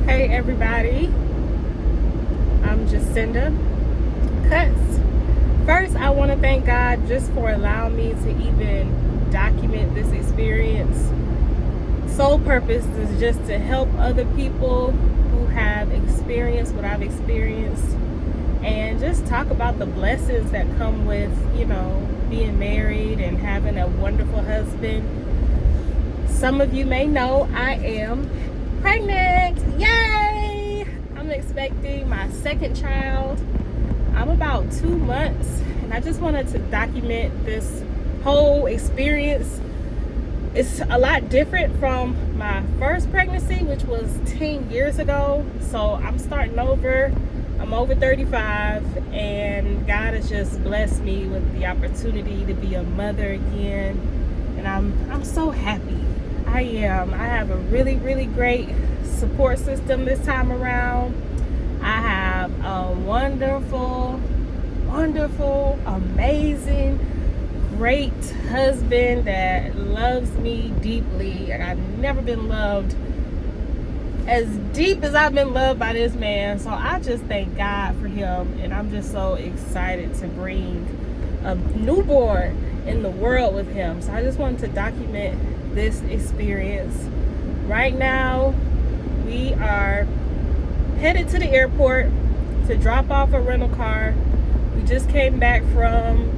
Hey everybody, I'm Jacinda Cuts. First, I want to thank God just for allowing me to even document this experience. Sole purpose is just to help other people who have experienced what I've experienced and just talk about the blessings that come with, being married and having a wonderful husband. Some of you may know I am pregnant. Yay! I'm expecting my second child. I'm about 2 months, and I just wanted to document this whole experience. It's a lot different from my first pregnancy, which was 10 years ago. So I'm starting over. I'm over 35, and God has just blessed me with the opportunity to be a mother again, and I'm so happy. I am. I have a really, really great support system this time around. I have a wonderful, amazing, great husband that loves me deeply. I've never been loved as deep as I've been loved by this man. So I just thank God for him, and I'm just so excited to bring a newborn in the world with him. So I just wanted to document this experience. Right now, we are headed to the airport to drop off a rental car. We just came back from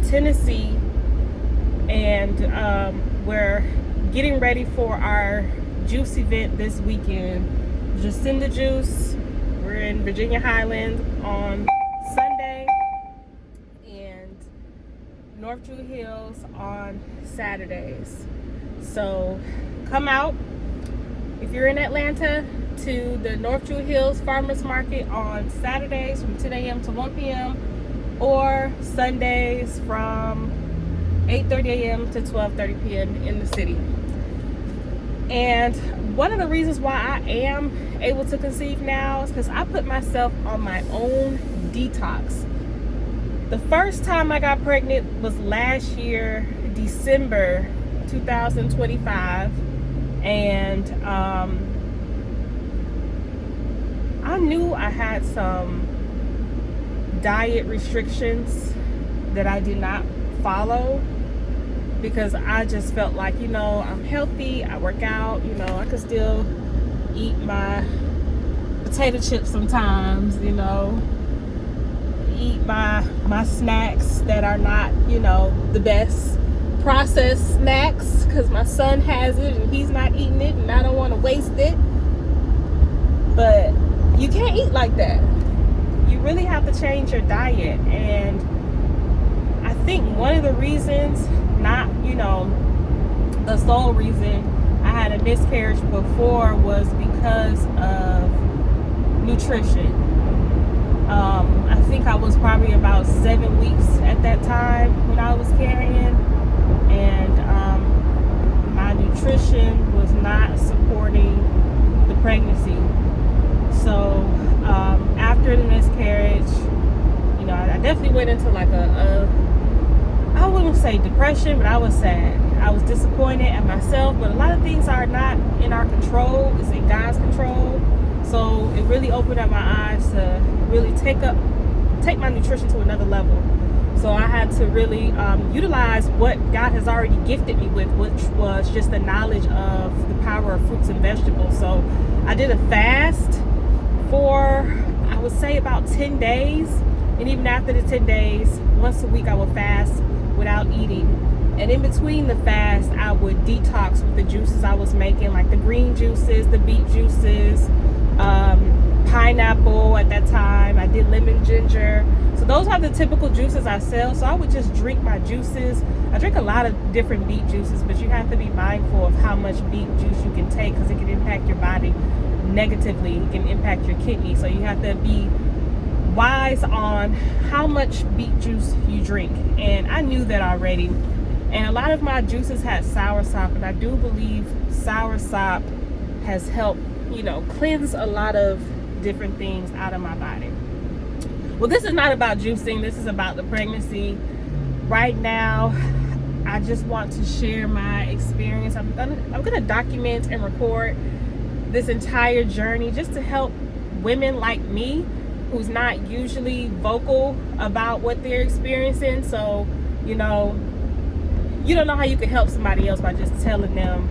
Tennessee, and we're getting ready for our juice event this weekend. Jacinda Juice. We're in Virginia Highlands on Sunday and North Druid Hills on Saturdays. So come out if you're in Atlanta to the North Druid Hills Farmers Market on Saturdays from 10 a.m. to 1 p.m. or Sundays from 8:30 a.m. to 12:30 p.m. in the city. And one of the reasons why I am able to conceive now is because I put myself on my own detox. The first time I got pregnant was last year, December 2025, and I knew I had some diet restrictions that I did not follow, because I just felt like, I'm healthy, I work out, I could still eat my potato chips sometimes, eat my snacks that are not, the best processed snacks, because my son has it and he's not eating it and I don't want to waste it. But you can't eat like that. You really have to change your diet. And I think one of the reasons, not the sole reason I had a miscarriage before, was because of nutrition. I think I was probably about 7 weeks at that time when I was carrying, and my nutrition was not supporting the pregnancy. So after the miscarriage, I definitely went into like I wouldn't say depression, but I was sad. I was disappointed at myself, but a lot of things are not in our control. It's in God's control. So it really opened up my eyes to really take my nutrition to another level. So I had to really utilize what God has already gifted me with, which was just the knowledge of the power of fruits and vegetables. So I did a fast for, I would say, about 10 days. And even after the 10 days, once a week I would fast without eating. And in between the fast, I would detox with the juices I was making, like the green juices, the beet juices, pineapple at that time. I did lemon ginger. So those are the typical juices I sell. So I would just drink my juices. I drink a lot of different beet juices, but you have to be mindful of how much beet juice you can take, because it can impact your body negatively. It can impact your kidney. So you have to be wise on how much beet juice you drink. And I knew that already. And a lot of my juices had soursop, and I do believe soursop has helped, cleanse a lot of different things out of my body. Well, this is not about juicing. This is about the pregnancy. Right now, I just want to share my experience. I'm gonna document and record this entire journey just to help women like me who's not usually vocal about what they're experiencing. So, you know, you don't know how you can help somebody else by just telling them,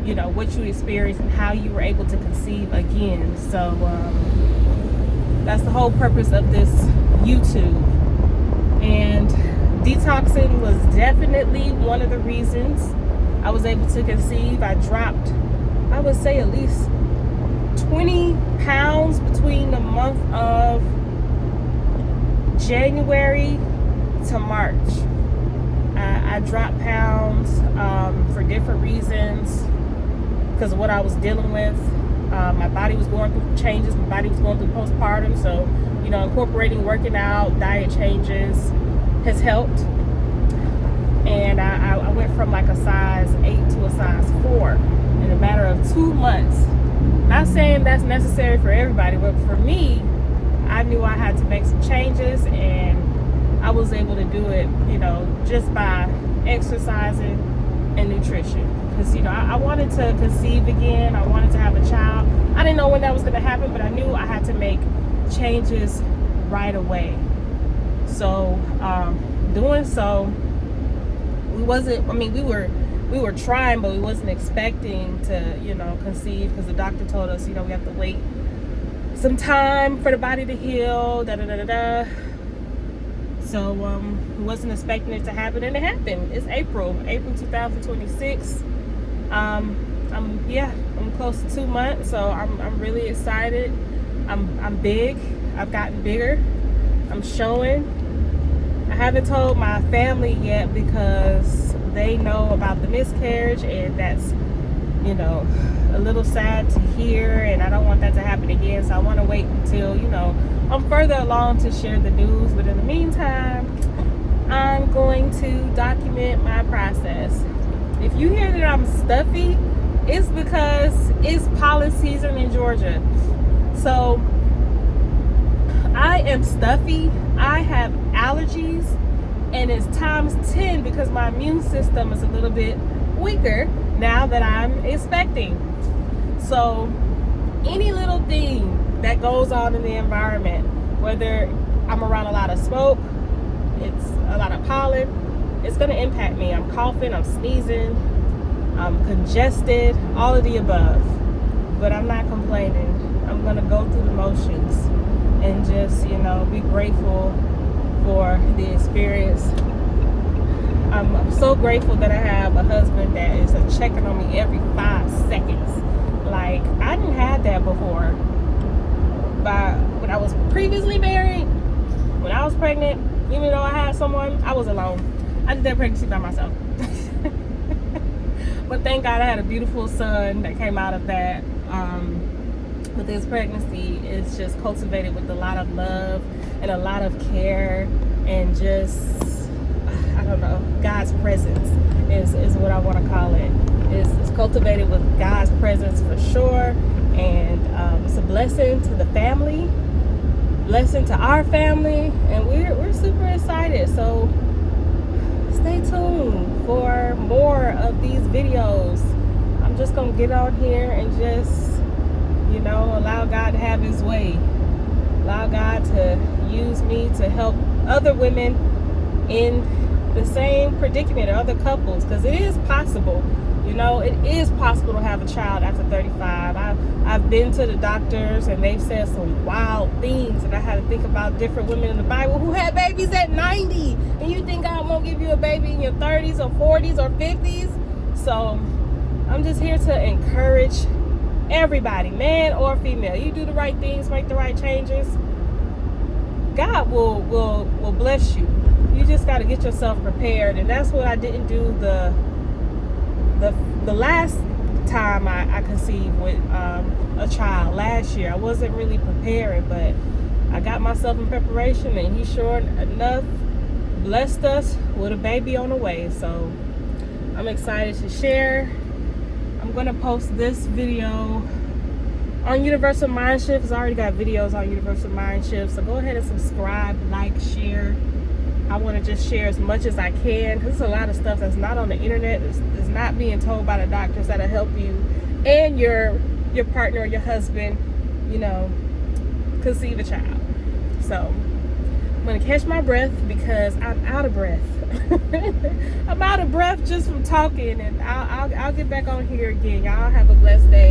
you know, what you experienced and how you were able to conceive again. So that's the whole purpose of this YouTube. And detoxing was definitely one of the reasons I was able to conceive. I dropped, I would say, at least 20 pounds between the month of January to March. I dropped pounds for different reasons because of what I was dealing with. My body was going through changes. My body was going through postpartum. So, you know, incorporating working out, diet changes has helped. And I went from like a size 8 to a size 4 in a matter of 2 months. Not saying that's necessary for everybody, but for me, I knew I had to make some changes, and I was able to do it, you know, just by exercising and nutrition. Because, you know, I wanted to conceive again. I wanted to have a child. I didn't know when that was going to happen, but I knew I had to make changes right away. So, doing so, we were trying, but we wasn't expecting to, you know, conceive, because the doctor told us, you know, we have to wait some time for the body to heal, So we wasn't expecting it to happen, and it happened. It's April 2026. I'm close to 2 months, so I'm really excited. I'm big. I've gotten bigger. I'm showing. I haven't told my family yet because they know about the miscarriage, and that's, you know, a little sad to hear, and I don't want that to happen again. So I want to wait until, you know, I'm further along to share the news. But in the meantime, I'm going to document my process. If you hear that I'm stuffy, it's because it's pollen season in Georgia. So I am stuffy. I have allergies, and it's times 10 because my immune system is a little bit weaker now that I'm expecting. So any little thing that goes on in the environment, whether I'm around a lot of smoke, it's a lot of pollen, it's going to impact me. I'm coughing, I'm sneezing, I'm congested, all of the above. But I'm not complaining. I'm going to go through the motions and just, you know, be grateful for the experience. I'm so grateful that I have a husband that is checking on me every 5 seconds. Like, I didn't have that before. But when I was previously married, when I was pregnant, even though I had someone, I was alone. I did that pregnancy by myself. But thank God I had a beautiful son that came out of that. But this pregnancy is just cultivated with a lot of love and a lot of care, and just, I don't know, God's presence is what I want to call it. It's cultivated with God's presence for sure, and it's a blessing to the family, blessing to our family, and we're super excited. So stay tuned for more of these videos. I'm just gonna get on here and just, you know, allow God to have his way. Allow God to use me to help other women in the same predicament, or other couples, because it is possible. You know, it is possible to have a child after 35. I've been to the doctors, and they've said some wild things, and I had to think about different women in the Bible who had babies at 90. And you think God won't give you a baby in your 30s or 40s or 50s? So I'm just here to encourage everybody, man or female. You do the right things, make the right changes, God will bless you. You just got to get yourself prepared, and that's what I didn't do the last time I conceived with a child last year. I wasn't really preparing, but I got myself in preparation, and he sure enough blessed us with a baby on the way. So I'm excited to share. I'm going to post this video on Universal Mindshift. It's already got videos on Universal Mindshift, so go ahead and subscribe, like, share. I want to just share as much as I can, because there's a lot of stuff that's not on the internet. It's not being told by the doctors that'll help you and your your partner or your husband, you know, conceive a child. So I'm gonna catch my breath because I'm out of breath. I'm out of breath just from talking, and I'll get back on here again. Y'all have a blessed day.